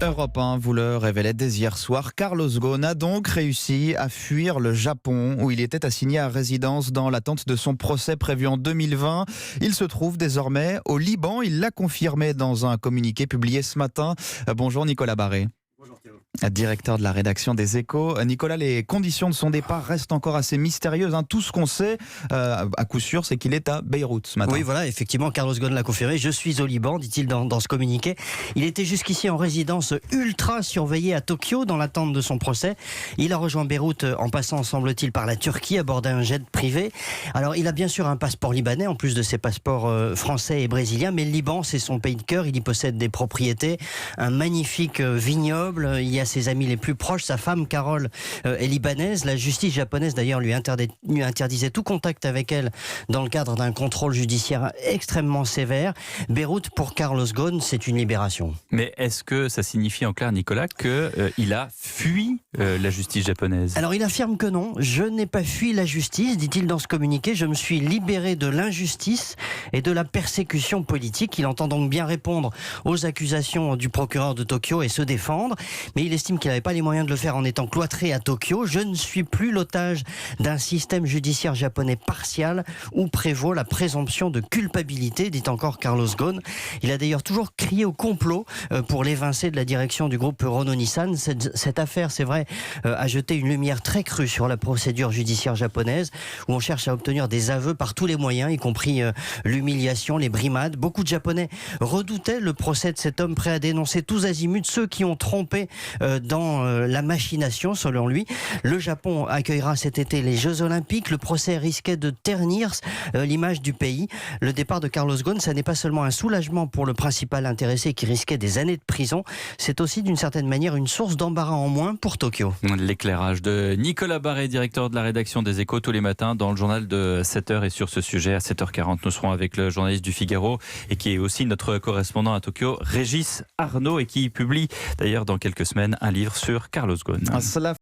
Europe 1 vous le révélait dès hier soir. Carlos Ghosn a donc réussi à fuir le Japon où il était assigné à résidence dans l'attente de son procès prévu en 2020. Il se trouve désormais au Liban. Il l'a confirmé dans un communiqué publié ce matin. Bonjour Nicolas Barré. Directeur de la rédaction des Échos. Nicolas, les conditions de son départ restent encore assez mystérieuses. Tout ce qu'on sait, à coup sûr, c'est qu'il est à Beyrouth ce matin. Oui, voilà, effectivement, Carlos Ghosn l'a confirmé. Je suis au Liban, dit-il dans ce communiqué. Il était jusqu'ici en résidence ultra surveillée à Tokyo, dans l'attente de son procès. Il a rejoint Beyrouth en passant, semble-t-il, par la Turquie, à bord d'un jet privé. Alors, il a bien sûr un passeport libanais, en plus de ses passeports français et brésiliens, mais le Liban, c'est son pays de cœur. Il y possède des propriétés, un magnifique vignoble. Il y a ses amis les plus proches. Sa femme, Carole, est libanaise. La justice japonaise, d'ailleurs, lui interdisait tout contact avec elle dans le cadre d'un contrôle judiciaire extrêmement sévère. Beyrouth, pour Carlos Ghosn, c'est une libération. Mais est-ce que ça signifie en clair, Nicolas, qu'il a fui la justice japonaise ? Alors, il affirme que non. Je n'ai pas fui la justice, dit-il dans ce communiqué. Je me suis libéré de l'injustice et de la persécution politique. Il entend donc bien répondre aux accusations du procureur de Tokyo et se défendre. Mais il estime qu'il n'avait pas les moyens de le faire en étant cloîtré à Tokyo. Je ne suis plus l'otage d'un système judiciaire japonais partial où prévaut la présomption de culpabilité, dit encore Carlos Ghosn. Il a d'ailleurs toujours crié au complot pour l'évincer de la direction du groupe Renault-Nissan. Cette affaire, c'est vrai, a jeté une lumière très crue sur la procédure judiciaire japonaise où on cherche à obtenir des aveux par tous les moyens, y compris l'humiliation, les brimades. Beaucoup de Japonais redoutaient le procès de cet homme prêt à dénoncer tous azimuts ceux qui ont trompé dans la machination, selon lui. Le Japon accueillera cet été les Jeux Olympiques. Le procès risquait de ternir l'image du pays. Le départ de Carlos Ghosn, ça n'est pas seulement un soulagement pour le principal intéressé qui risquait des années de prison, c'est aussi d'une certaine manière une source d'embarras en moins pour Tokyo. L'éclairage de Nicolas Barré, directeur de la rédaction des Échos, tous les matins dans le journal de 7h. Et sur ce sujet, à 7h40, nous serons avec le journaliste du Figaro et qui est aussi notre correspondant à Tokyo, Régis Arnaud, et qui publie d'ailleurs dans quelques semaines un livre sur Carlos Ghosn.